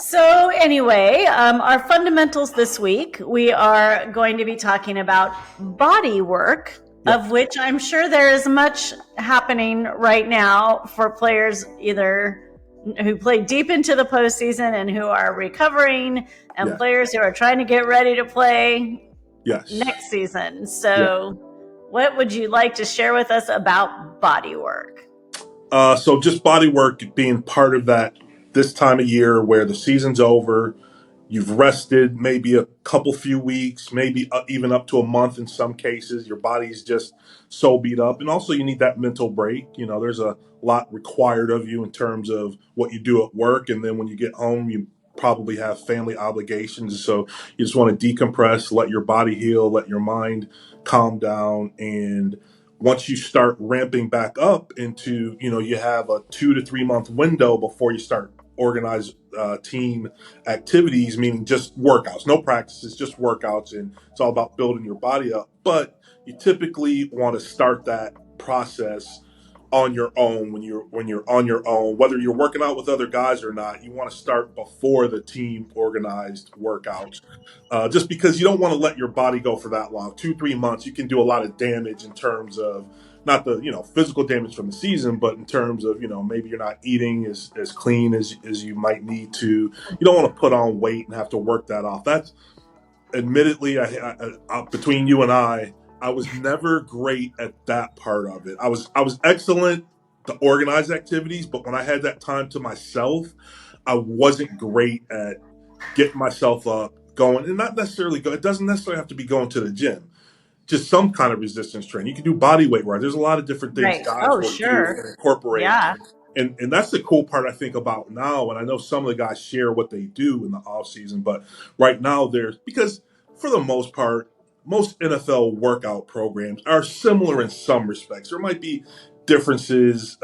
So, anyway, our fundamentals this week, we are going to be talking about body work, Yep. of which I'm sure there is much happening right now for players either who play deep into the postseason and who are recovering, and Yeah. players who are trying to get ready to play Yes. next season. Yeah. So, what would you like to share with us about body work? So just body work being part of that this time of year where the season's over, you've rested maybe a couple few weeks, maybe even up to a month in some cases. Your body's just so beat up, and also you need that mental break. There's a lot required of you in terms of what you do at work, and then when you get home, you probably have family obligations. So you just want to decompress, let your body heal, let your mind calm down, and once you start ramping back up into, you have a 2 to 3 month window before you start organize team activities, meaning just workouts, no practices, just workouts, and it's all about building your body up. But you typically want to start that process on your own when you're on your own, whether you're working out with other guys or not. You want to start before the team organized workouts, just because you don't want to let your body go for that long. 2 3 months, you can do a lot of damage in terms of not the physical damage from the season, but in terms of maybe you're not eating as clean as you might need to. You don't want to put on weight and have to work that off. That's admittedly, between you and I was never great at that part of it. I was excellent to organize activities, but when I had that time to myself, I wasn't great at getting myself up, going, and not necessarily go. It doesn't necessarily have to be going to the gym. Just some kind of resistance training. You can do body weight work. There's a lot of different things Right. guys Oh, will do sure. and incorporate. Yeah. And that's the cool part I think about now. And I know some of the guys share what they do in the off season, but right now there's because for the most part, most NFL workout programs are similar in some respects. There might be differences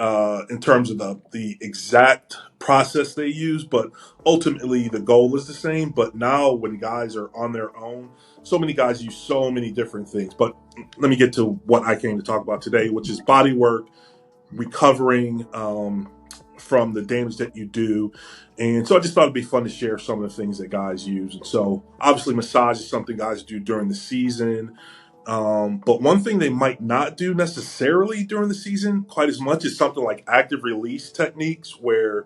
in terms of the exact process they use, but ultimately the goal is the same. But now when guys are on their own, so many guys use so many different things. But let me get to what I came to talk about today, which is body work, recovering from the damage that you do. And so I just thought it'd be fun to share some of the things that guys use. And so obviously massage is something guys do during the season. But one thing they might not do necessarily during the season quite as much is something like active release techniques where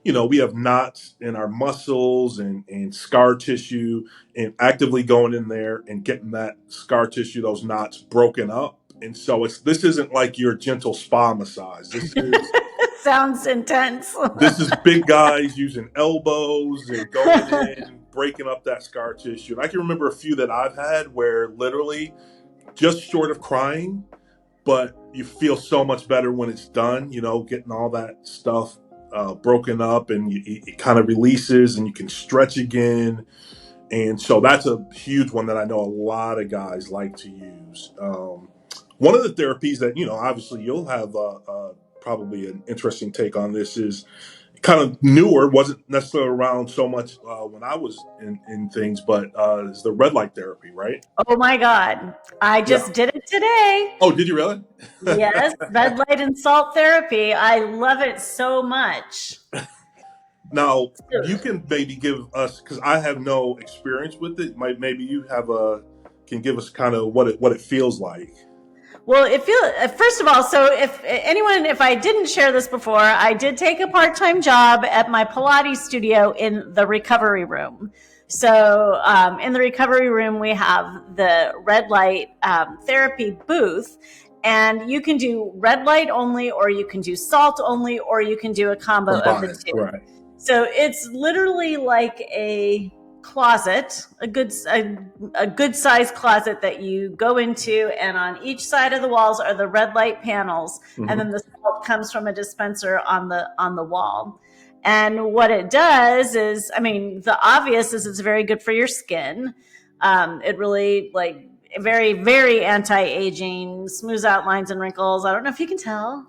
we have knots in our muscles and scar tissue, and actively going in there and getting that scar tissue, those knots broken up. And so this isn't like your gentle spa massage. Sounds intense. This is big guys using elbows and going in, breaking up that scar tissue. And I can remember a few that I've had where literally just short of crying, but you feel so much better when it's done, getting all that stuff broken up, and it kind of releases and you can stretch again. And so that's a huge one that I know a lot of guys like to use. One of the therapies that, obviously you'll have probably an interesting take on this is kind of newer, wasn't necessarily around so much when I was in things, but is the red light therapy, right? Oh my God. I Yeah. just did it today. Oh, did you really? Yes, red light and salt therapy. I love it so much. Now, you can maybe give us, because I have no experience with it. Maybe you can give us kind of what it feels like. Well, first of all, so if I didn't share this before, I did take a part-time job at my Pilates studio in the recovery room. So in the recovery room, we have the red light therapy booth, and you can do red light only, or you can do salt only, or you can do a combo of the Combined, two. right? So it's literally like a closet, a good sized closet that you go into, and on each side of the walls are the red light panels, and then the salt comes from a dispenser on the wall. And what it does is, I mean, the obvious is it's very good for your skin. It really very, very anti-aging, smooths out lines and wrinkles. I don't know if you can tell.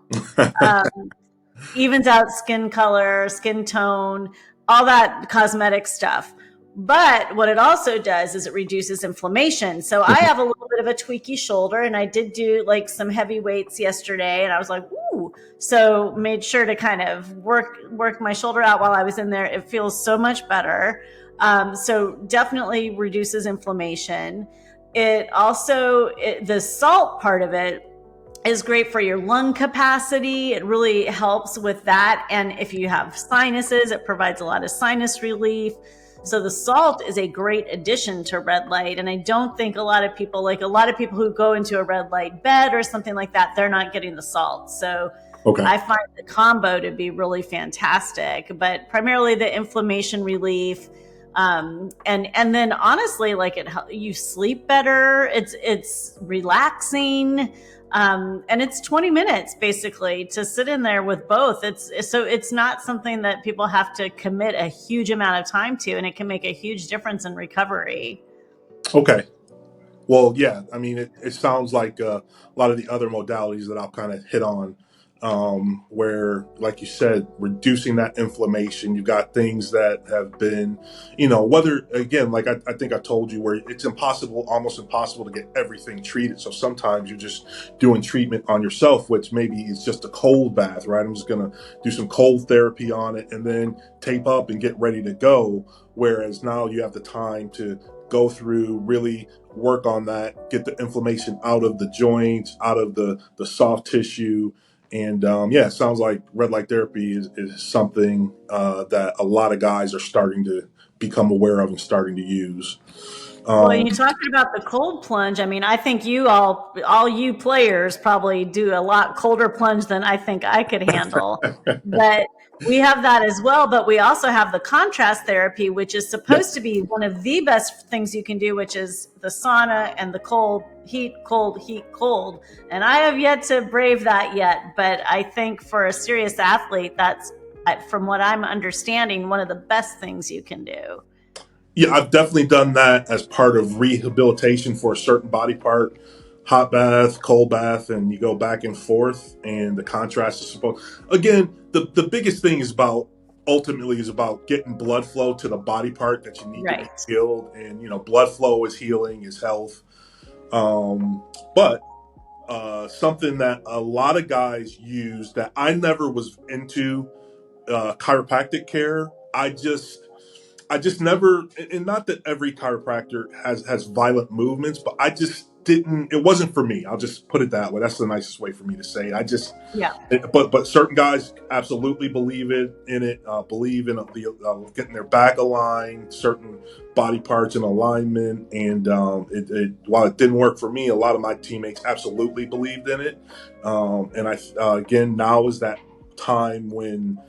Evens out skin color, skin tone, all that cosmetic stuff. But what it also does is it reduces inflammation. So I have a little bit of a tweaky shoulder, and I did do like some heavy weights yesterday, and I was like, ooh, So made sure to kind of work my shoulder out while I was in there. It feels so much better. So definitely reduces inflammation. It also, the salt part of it is great for your lung capacity. It really helps with that. And if you have sinuses, it provides a lot of sinus relief. So the salt is a great addition to red light. And I don't think a lot of people, like a lot of people who go into a red light bed or something like that, they're not getting the salt. So Okay. I find the combo to be really fantastic, but primarily the inflammation relief. And then honestly, like you sleep better. It's relaxing. And it's 20 minutes basically to sit in there with both. It's not something that people have to commit a huge amount of time to, and it can make a huge difference in recovery. Okay. Well, yeah, I mean, it sounds like a lot of the other modalities that I'll kind of hit on, where, like you said, reducing that inflammation. You got things that have been, whether, again, like I think I told you, where it's impossible, almost impossible to get everything treated. So sometimes you're just doing treatment on yourself, which maybe is just a cold bath, right? I'm just going to do some cold therapy on it and then tape up and get ready to go. Whereas now you have the time to go through, really work on that, get the inflammation out of the joints, out of the soft tissue. And yeah, it sounds like red light therapy is something that a lot of guys are starting to become aware of and starting to use. Well, Um, you talking about the cold plunge. I mean, I think all you players probably do a lot colder plunge than I think I could handle. But we have that as well. But we also have the contrast therapy, which is supposed to yes. be one of the best things you can do, which is the sauna and the cold, heat, cold, heat, cold. And I have yet to brave that yet. But I think for a serious athlete, that's, from what I'm understanding, one of the best things you can do. Yeah, I've definitely done that as part of rehabilitation for a certain body part. Hot bath, cold bath, and you go back and forth, and the contrast is supposed. Again, the biggest thing is about ultimately is about getting blood flow to the body part that you need to be Right. healed, and blood flow is healing, is health. But something that a lot of guys use that I never was into, chiropractic care. I just never, and not that every chiropractor has violent movements, but I just didn't. It wasn't for me. I'll just put it that way. That's the nicest way for me to say it. Yeah. But certain guys absolutely believe in it. Believe in getting their back aligned, certain body parts in alignment, and while it didn't work for me, a lot of my teammates absolutely believed in it. And I again, now is that time when.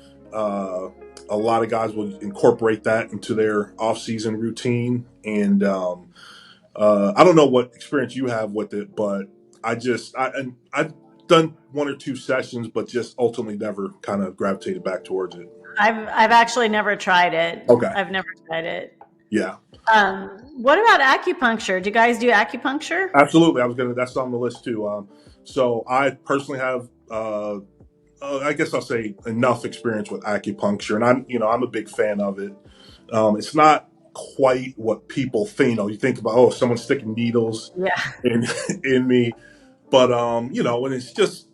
A lot of guys will incorporate that into their off-season routine, and I don't know what experience you have with it, but I've done one or two sessions, but just ultimately never kind of gravitated back towards it. I've actually never tried it. Okay. I've never tried it. Yeah, What about acupuncture? Do you guys do acupuncture? absolutely. That's on the list too. So I personally have, I guess I'll say, enough experience with acupuncture, and I'm a big fan of it. It's not quite what people think. You think about, oh, someone's sticking needles Yeah. in in me, but and it's just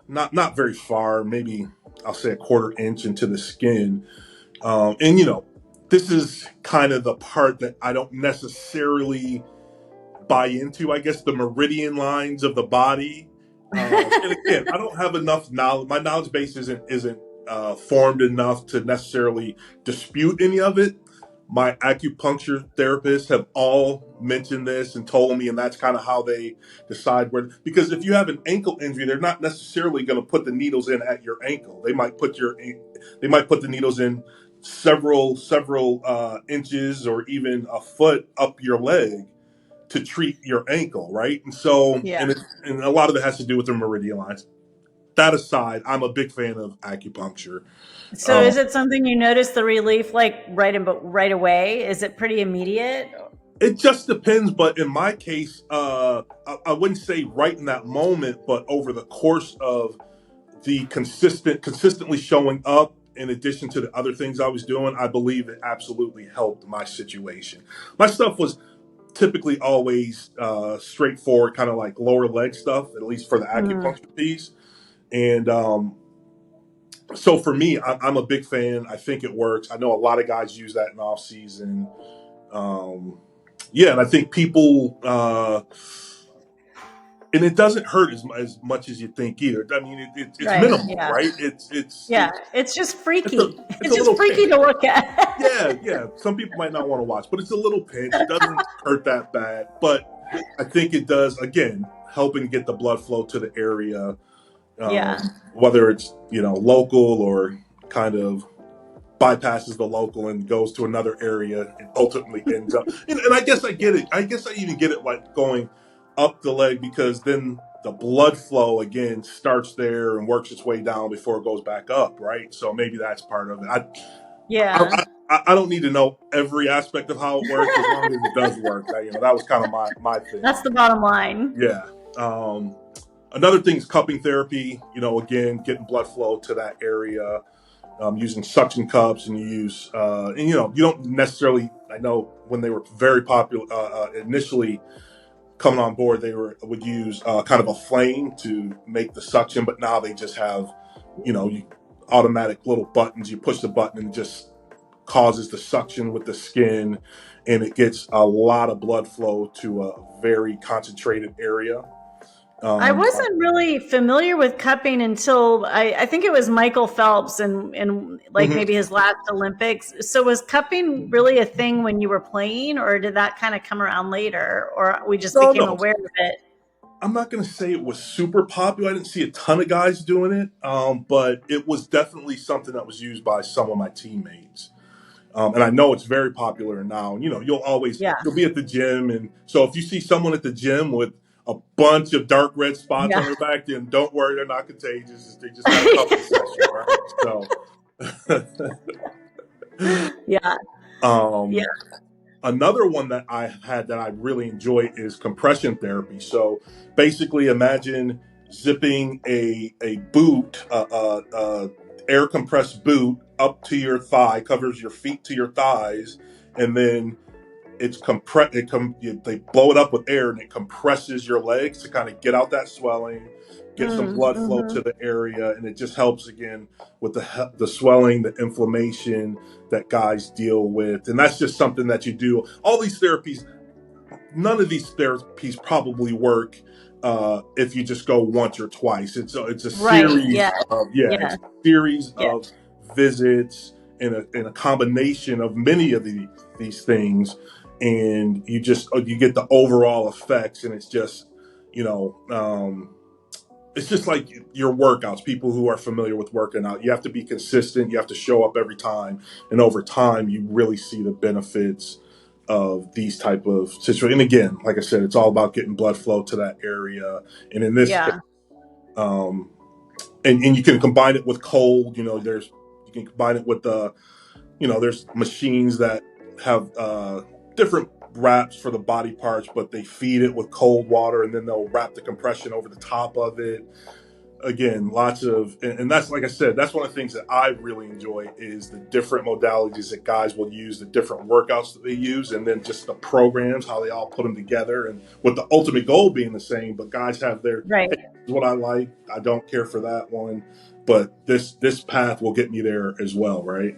not very far. Maybe I'll say a quarter inch into the skin, and this is kind of the part that I don't necessarily buy into. I guess the meridian lines of the body. And again, I don't have enough knowledge. My knowledge base isn't formed enough to necessarily dispute any of it. My acupuncture therapists have all mentioned this and told me, and that's kind of how they decide where. Because if you have an ankle injury, they're not necessarily going to put the needles in at your ankle. They might put the needles in several inches or even a foot up your leg to treat your ankle, right? And so, Yeah. and a lot of it has to do with the meridian lines. That aside, I'm a big fan of acupuncture. So Um, is it something you notice the relief like right away? Is it pretty immediate? it just depends, but in my case, I wouldn't say right in that moment, but over the course of the consistently showing up, in addition to the other things I was doing, I believe it absolutely helped my situation. My stuff was typically always straightforward, kind of like lower leg stuff, at least for the Mhm. acupuncture piece. And so for me, I'm a big fan. I think it works. I know a lot of guys use that in off season. Um, yeah, and I think people, and it doesn't hurt as much as you think either. I mean, it's Right. minimal, Yeah. right? Yeah. It's just It's a freaky. it's It's a just little freaky pinch. to look at. Yeah, yeah. Some people might not want to watch, but it's a little pinch. It doesn't hurt that bad, but I think it does again helping get the blood flow to the area, Yeah. whether it's local or kind of bypasses the local and goes to another area and ultimately ends up. And I guess I get it. I guess I even get it like going up the leg because then the blood flow again starts there and works its way down before it goes back up, right? So maybe that's part of it. Yeah. I don't need to know every aspect of how it works as long as it does work. That was kind of my thing. That's the bottom line. Yeah. Another thing is cupping therapy. Again, getting blood flow to that area, using suction cups, and you use and you don't necessarily. I know when they were very popular initially coming on board, would use kind of a flame to make the suction, but now they just have you automatic little buttons. You push the button and it just causes the suction with the skin, and it gets a lot of blood flow to a very concentrated area. I Um, wasn't really familiar with cupping until I think it was Michael Phelps and like mhm. maybe his last Olympics. So was cupping really a thing when you were playing, or did that kind of come around later, or we just No, became no, aware of it? I'm not going to say it was super popular. I didn't see a ton of guys doing it, but it was definitely something that was used by some of my teammates. And I know it's very popular now. Yeah. You'll be at the gym, and so if you see someone at the gym with a bunch of dark red spots on Yeah. their back, then don't worry, they're not contagious. They just got a couple session, right? So, Yeah. Yeah. um, another one that I had that I really enjoy is compression therapy. So basically, imagine zipping a boot, air compressed boot up to your thigh, covers your feet to your thighs, and then it's compress. They blow it up with air, and it compresses your legs to kind of get out that swelling, get some blood flow Mm-hmm. to the area, and it just helps again with the swelling, the inflammation that guys deal with, and that's just something that you do. All these therapies, none of these therapies probably work if you just go once or twice. It's a Right. series Yeah. of Yeah. it's a series Yeah. of visits and a combination of many of these things, and you get the overall effects, and it's just you know. It's just like your workouts. People who are familiar with working out, you have to be consistent. You have to show up every time, and over time, you really see the benefits of these type of situations. And again, like I said, it's all about getting blood flow to that area. And in this case, Yeah. um, and you can combine it with cold. You can combine it with there's machines that have different wraps for the body parts, but they feed it with cold water, and then they'll wrap the compression over the top of it. Again, lots of, and that's like I said, that's one of the things that I really enjoy is the different modalities that guys will use, the different workouts that they use, and then just the programs, how they all put them together, and with the ultimate goal being the same. But guys have their, Right. hey, this is what I like. I don't care for that one, but this path will get me there as well, right?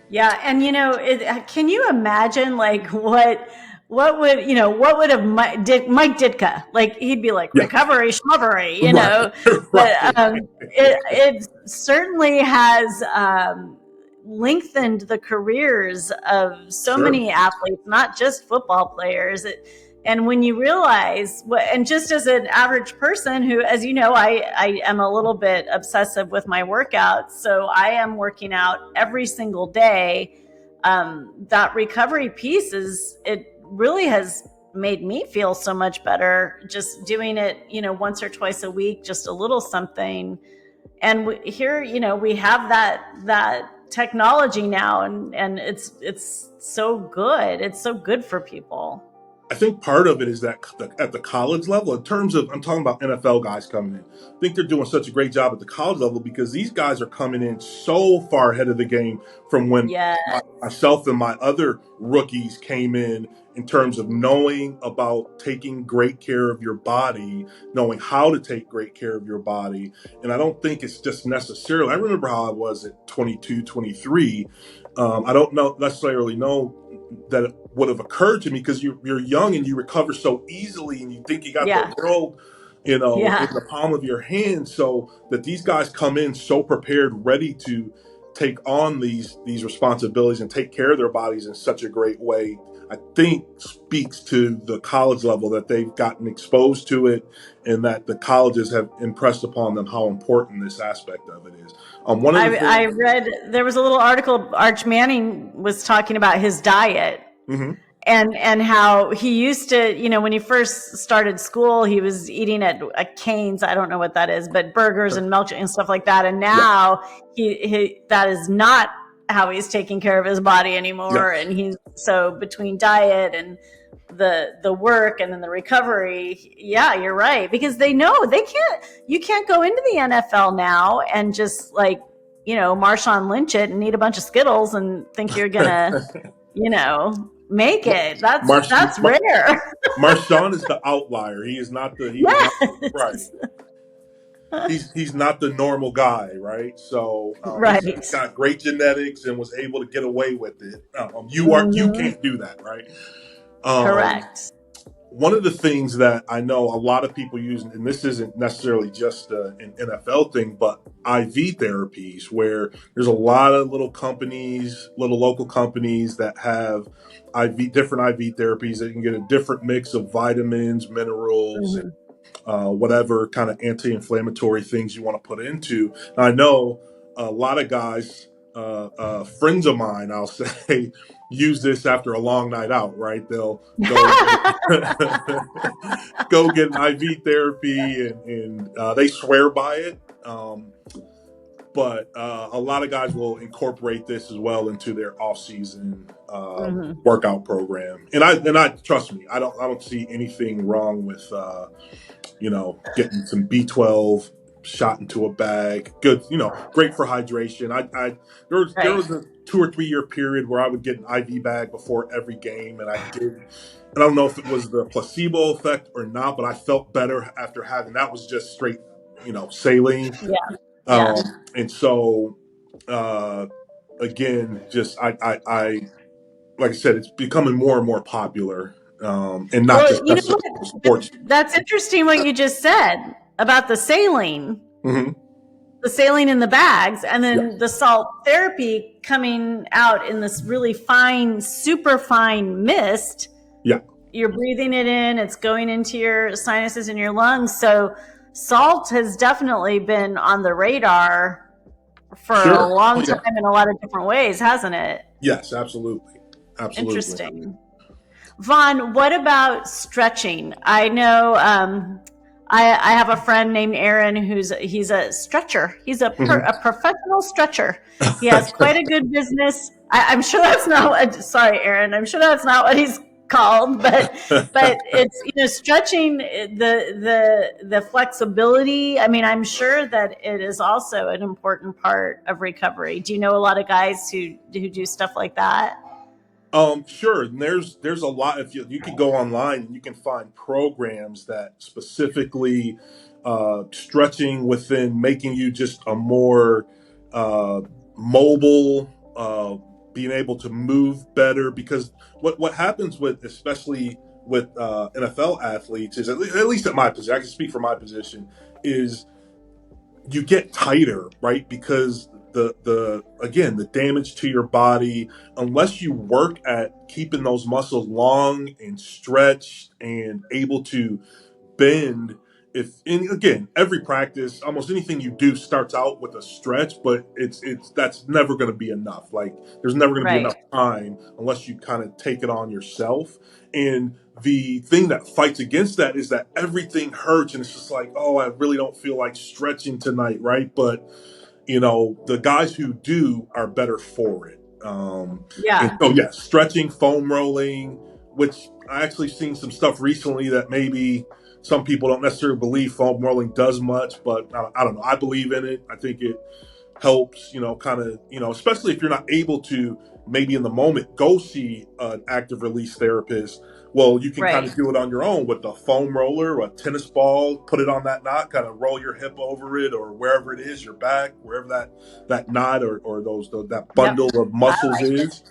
Yeah, and can you imagine like what would have Mike Ditka, like he'd be like Yes, recovery schmovery, right, but right, it certainly has lengthened the careers of so sure, many athletes, not just football players. And when you realize what, and just as an average person who, as you know, I am a little bit obsessive with my workouts. So I am working out every single day. That recovery piece it really has made me feel so much better just doing it, once or twice a week, just a little something. And here, we have that technology now, and it's so good. It's so good for people. I think part of it is that at the college level, in terms of, I'm talking about NFL guys coming in, I think they're doing such a great job at the college level because these guys are coming in so far ahead of the game from when Yeah. myself and my other rookies came in terms of knowing about taking great care of your body, knowing how to take great care of your body. And I don't think it's just necessarily, I remember how I was at 22, 23. I don't necessarily know that it would have occurred to me because you're young and you recover so easily and you think you got the Yeah. world, in Yeah. the palm of your hand. So that these guys come in so prepared, ready to take on these responsibilities and take care of their bodies in such a great way, I think speaks to the college level that they've gotten exposed to it and that the colleges have impressed upon them how important this aspect of it is. One of the I things. read there was a little article. Arch Manning was talking about his diet Mhm. and how he used to, when he first started school, he was eating at Cane's. I don't know what that is, but burgers and milk and stuff like that. And Yeah. now he that is not how he's taking care of his body anymore. Yes. And he's so between diet and the work and then the recovery. Yeah, you're right, because they know you can't go into the NFL now and just like, Marshawn Lynch it and eat a bunch of Skittles and think you're gonna, make it. Marsh, That's rare. Marshawn is the outlier. He is not the. He is not right. Yes. He's not the normal guy, right? So he's Right. got great genetics and was able to get away with it. You Hmm. can't do that, right? Um, Correct. One of the things that I know a lot of people use, and this isn't necessarily just an NFL thing, but IV therapies, where there's a lot of little companies, little local companies that have different IV therapies that you can get a different mix of vitamins, minerals, Hmm. whatever kind of anti-inflammatory things you want to put into. And I know a lot of guys, friends of mine, I'll say, use this after a long night out. Right? They'll go go get an IV therapy, and they swear by it. But a lot of guys will incorporate this as well into their off-season Hmm. workout program. And I trust me, I don't see anything wrong with getting some B12 shot into a bag. Good, great for hydration. There was Right. a 2 or 3 year period where I would get an IV bag before every game, and I did. I don't know if it was the placebo effect or not, but I felt better after having that. Was just straight, saline. Yeah. Um, Yeah. and so, uh, again, just I like I said, it's becoming more and more popular, and not Well, just you know necessarily what? for sports. That's interesting what you just said about the saline. Hmm. The saline in the bags, and Yeah, then the salt therapy coming out in this really fine, super fine mist. yeah, You're breathing it in, it's going into your sinuses and your lungs. So, salt has definitely been on the radar for a sure. long Oh time yeah, in a lot of different ways, hasn't it? yes, absolutely, absolutely. Interesting. Vaughn, what about stretching? I know I have a friend named Aaron he's a stretcher. He's Hmm. a professional stretcher. He has quite a good business. I'm sure that's not what, sorry, Aaron. I'm sure that's not what he's called, but it's stretching the flexibility. I mean, I'm sure that it is also an important part of recovery. Do you know a lot of guys who do stuff like that? Sure. And there's a lot. If you could go online and you can find programs that specifically stretching within making you just a more uh, mobile, being able to move better. Because what happens with especially with NFL athletes is at least at my position, I can speak for my position, is you get tighter, right? Because the again, the damage to your body, unless you work at keeping those muscles long and stretched and able to bend. If and again, every practice, almost anything you do starts out with a stretch, but it's that's never going to be enough. Like there's never going to be Right. enough time unless you kind of take it on yourself. And the thing that fights against that is that everything hurts, and it's just like, oh, I really don't feel like stretching tonight, right? But the guys who do are better for it. And Yeah. so, yes, stretching, foam rolling, which I actually seen some stuff recently that maybe some people don't necessarily believe foam rolling does much, but I don't know. I believe in it. I think it helps, kind of, especially if you're not able to maybe in the moment go see an active release therapist. Well, you can kind Right. of do it on your own with a foam roller or a tennis ball, put it on that knot, kind of roll your hip over it or wherever it is, your back, wherever that knot or that Yep. bundle of I muscles like it. is.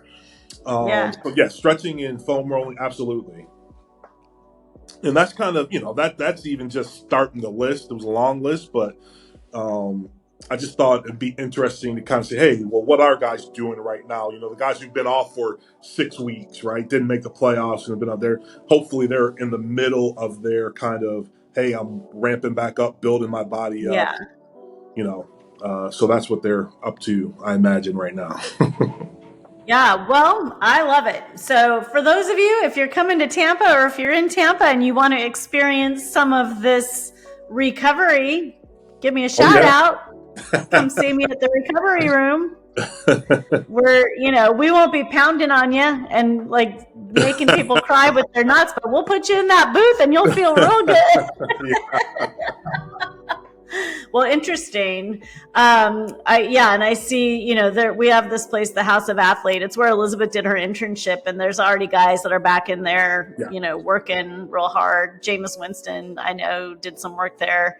Yeah. So yeah, stretching and foam rolling, absolutely. And that's kind of, that's even just starting the list. It was a long list, but um, I just thought it'd be interesting to kind of say, hey, well, what are guys doing right now? The guys who've been off for 6 weeks, right? Didn't make the playoffs and have been out there. Hopefully they're in the middle of their kind of, hey, I'm ramping back up, building my body up, Yeah. so that's what they're up to, I imagine, right now. Yeah, well, I love it. So, for those of you, if you're coming to Tampa or if you're in Tampa and you want to experience some of this recovery, give me a Oh, shout yeah. out. Come see me at the recovery room. We won't be pounding on you and like making people cry with their nuts, but we'll put you in that booth and you'll feel real good. Yeah. Well, interesting. And I see, there we have this place, the House of Athlete. It's where Elizabeth did her internship, and there's already guys that are back in there, Yeah. working real hard. Jameis Winston, I know, did some work there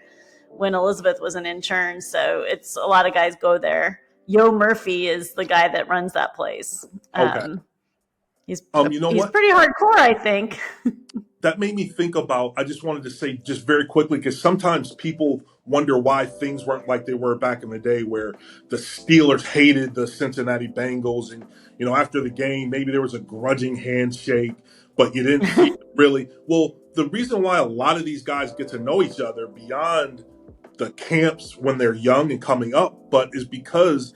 when Elizabeth was an intern. So it's a lot of guys go there. Yo Murphy is the guy that runs that place. Okay. He's You know he's what? pretty hardcore, I think. That made me think about, I just wanted to say just very quickly, because sometimes people wonder why things weren't like they were back in the day where the Steelers hated the Cincinnati Bengals. And, after the game, maybe there was a grudging handshake, but you didn't see it really. Well, the reason why a lot of these guys get to know each other beyond the camps when they're young and coming up, but is because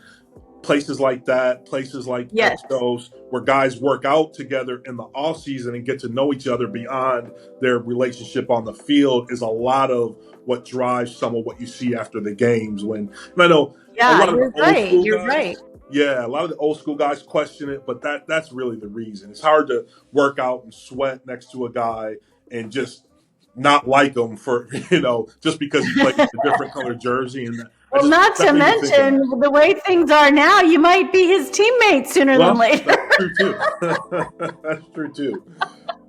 places like that, places like Yes. Exos, where guys work out together in the off season and get to know each other beyond their relationship on the field, is a lot of what drives some of what you see after the games. And I know a Yeah, lot of the you're old right. school You're right. guys, yeah, a lot of the old school guys question it, but that's really the reason. It's hard to work out and sweat next to a guy and just not like him for just because he plays a different color jersey. And Well, not to that made me think of mention that. the way things are now, you might be his teammate sooner than Well, later. that's true too. That's true too.